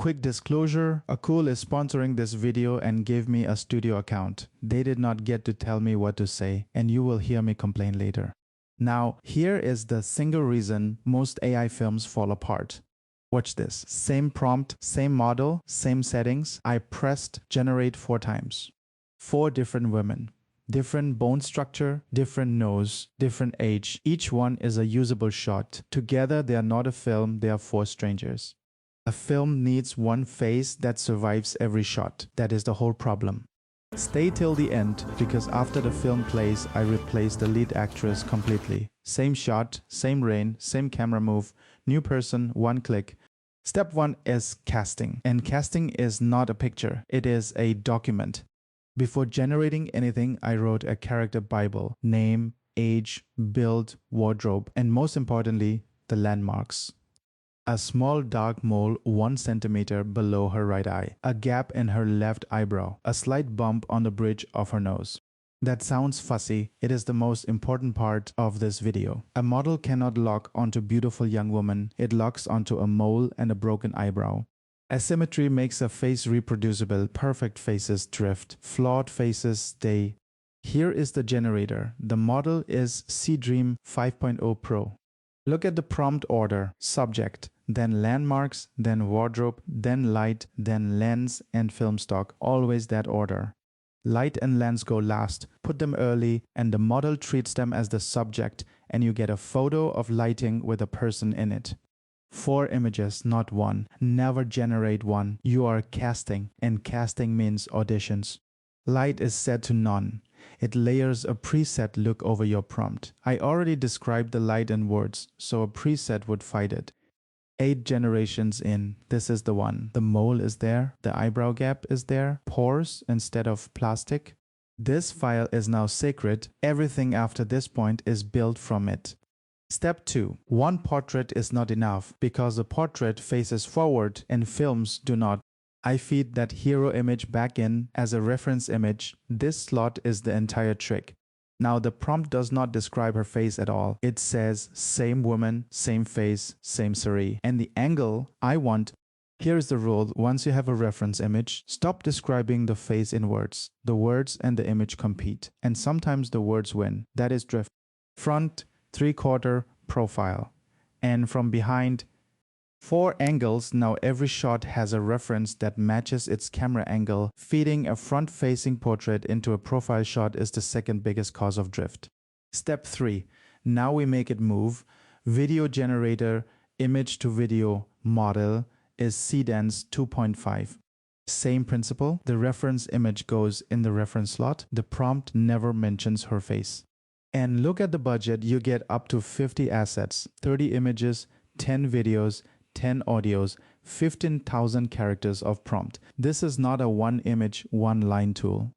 Quick disclosure, AKOOL is sponsoring this video and gave me a studio account. They did not get to tell me what to say, and you will hear me complain later. Now, here is the single reason most AI films fall apart. Watch this. Same prompt, same model, same settings. I pressed generate 4 times. 4 different women. Different bone structure, different nose, different age. Each one is a usable shot. Together, they are not a film, they are 4 strangers. A film needs one face that survives every shot. That is the whole problem. Stay till the end, because after the film plays, I replace the lead actress completely. Same shot, same rain, same camera move, new person, one click. Step 1 is casting. And casting is not a picture, it is a document. Before generating anything, I wrote a character Bible. Name, age, build, wardrobe, and most importantly, the landmarks. A small dark mole 1 centimeter below her right eye, a gap in her left eyebrow, a slight bump on the bridge of her nose. That sounds fussy, it is the most important part of this video. A model cannot lock onto beautiful young woman, it locks onto a mole and a broken eyebrow. Asymmetry makes a face reproducible, perfect faces drift, flawed faces stay. Here is the generator, the model is Seedream 5.0 Pro. Look at the prompt order, subject, then landmarks, then wardrobe, then light, then lens and film stock, always that order. Light and lens go last, put them early, and the model treats them as the subject, and you get a photo of lighting with a person in it. 4 images, not 1. Never generate 1. You are casting, and casting means auditions. Light is set to none. It layers a preset look over your prompt. I already described the light in words, so a preset would fight it. 8 generations in, this is the one. The mole is there, the eyebrow gap is there, pores instead of plastic. This file is now sacred. Everything after this point is built from it. Step 2. One portrait is not enough because the portrait faces forward and films do not. I feed that hero image back in as a reference image. This slot is the entire trick. Now the prompt does not describe her face at all. It says same woman, same face, same saree. And the angle I want. Here is the rule. Once you have a reference image, stop describing the face in words. The words and the image compete. And sometimes the words win. That is drift. Front, 3/4, profile. And from behind, 4 angles. Now every shot has a reference that matches its camera angle. Feeding a front-facing portrait into a profile shot is the second biggest cause of drift. Step 3. Now we make it move. Video generator, image to video model is Seedance 2.5. Same principle. The reference image goes in the reference slot. The prompt never mentions her face. And look at the budget. You get up to 50 assets, 30 images, 10 videos, 10 audios, 15,000 characters of prompt. This is not a one image, one line tool.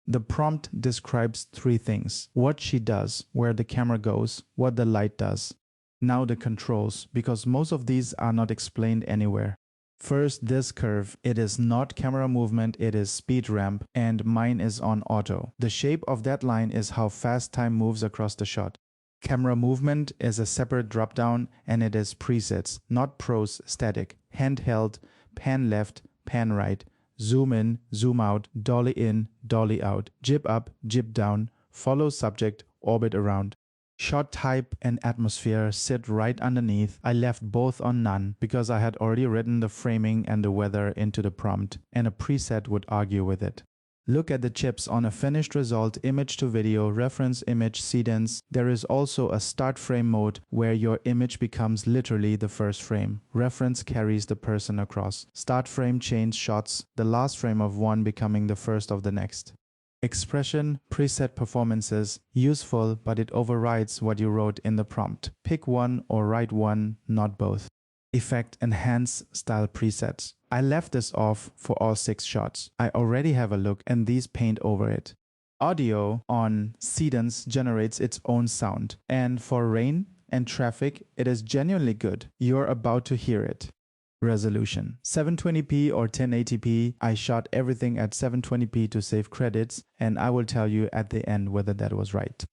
The prompt describes 3 things. What she does, where the camera goes, what the light does. Now the controls, because most of these are not explained anywhere. First, this curve. It is not camera movement, it is speed ramp, and mine is on auto. The shape of that line is how fast time moves across the shot. Camera movement is a separate drop-down and it is presets, not pros static. Handheld, pan left, pan right, zoom in, zoom out, dolly in, dolly out, jib up, jib down, follow subject, orbit around. Shot type and atmosphere sit right underneath. I left both on none because I had already written the framing and the weather into the prompt, and a preset would argue with it. Look at the chips on a finished result, image to video, reference image, Seedance. There is also a start frame mode where your image becomes literally the first frame. Reference carries the person across. Start frame change shots, the last frame of one becoming the first of the next. Expression, preset performances, useful, but it overrides what you wrote in the prompt. Pick one or write one, not both. Effect, enhance, style presets. I left this off for all 6 shots. I already have a look and these paint over it. Audio on Seedance generates its own sound. And for rain and traffic, it is genuinely good. You're about to hear it. Resolution 720p or 1080p. I shot everything at 720p to save credits, and I will tell you at the end whether that was right.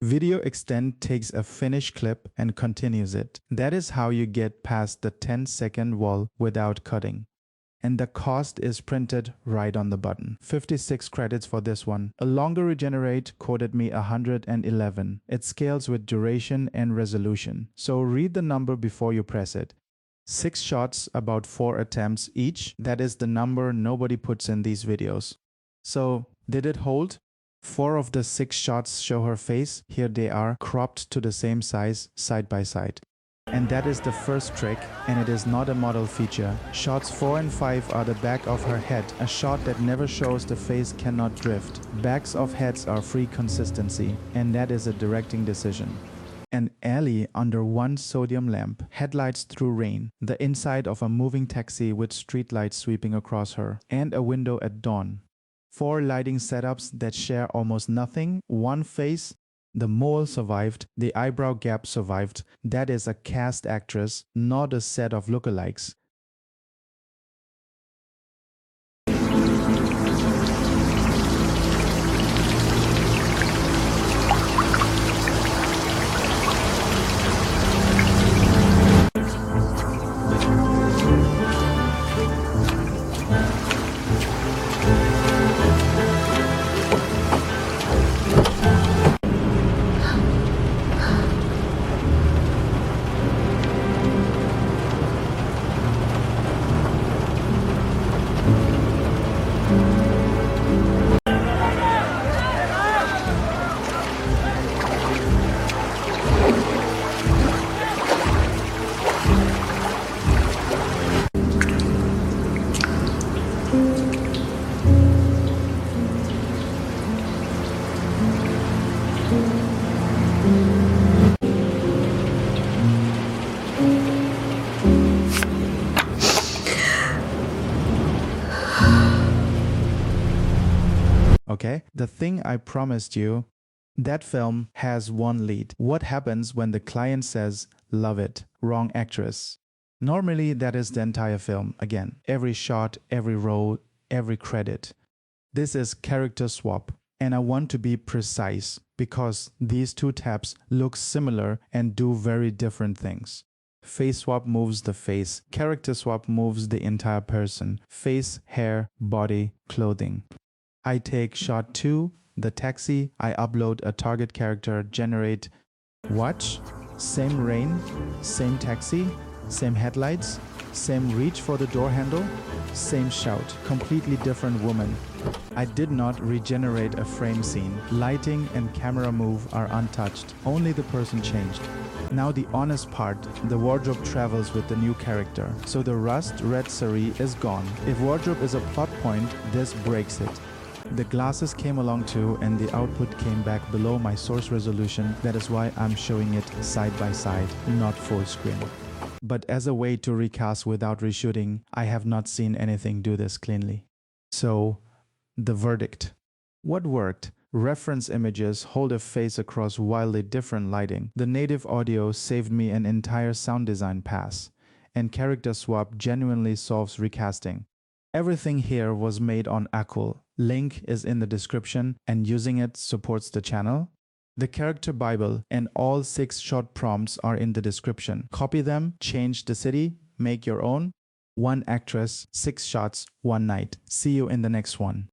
Video extend takes a finished clip and continues it. That is how you get past the 10-second wall without cutting. And the cost is printed right on the button. 56 credits for this one. A longer regenerate quoted me 111. It scales with duration and resolution. So read the number before you press it. 6 shots, about 4 attempts each. That is the number nobody puts in these videos. So did it hold? 4 of the 6 shots show her face. Here they are, cropped to the same size, side by side. And that is the first trick, and it is not a model feature. Shots 4 and 5 are the back of her head. A shot that never shows the face cannot drift. Backs of heads are free consistency, and that is a directing decision. An alley under one sodium lamp, headlights through rain, the inside of a moving taxi with streetlights sweeping across her, and a window at dawn. 4 lighting setups that share almost nothing, one face. The mole survived, the eyebrow gap survived. That is a cast actress, not a set of lookalikes. Okay, the thing I promised you, that film has one lead. What happens when the client says, "Love it, wrong actress"? Normally that is the entire film. Again, every shot, every role, every credit. This is character swap, and I want to be precise because these 2 tabs look similar and do very different things. Face swap moves the face. Character swap moves the entire person. Face, hair, body, clothing. I take shot 2, the taxi, I upload a target character, generate, watch, same rain, same taxi, same headlights, same reach for the door handle, same shout, completely different woman. I did not regenerate a frame scene. Lighting and camera move are untouched, only the person changed. Now the honest part, the wardrobe travels with the new character, so the rust red sari is gone. If wardrobe is a plot point, this breaks it. The glasses came along too, and the output came back below my source resolution. That is why I'm showing it side by side, not full screen. But as a way to recast without reshooting, I have not seen anything do this cleanly. So, the verdict. What worked? Reference images hold a face across wildly different lighting. The native audio saved me an entire sound design pass. And character swap genuinely solves recasting. Everything here was made on AKOOL. Link is in the description, and using it supports the channel. The character Bible and all 6 short prompts are in the description. Copy them, change the city, make your own. 1 actress, 6 shots, 1 night. See you in the next one.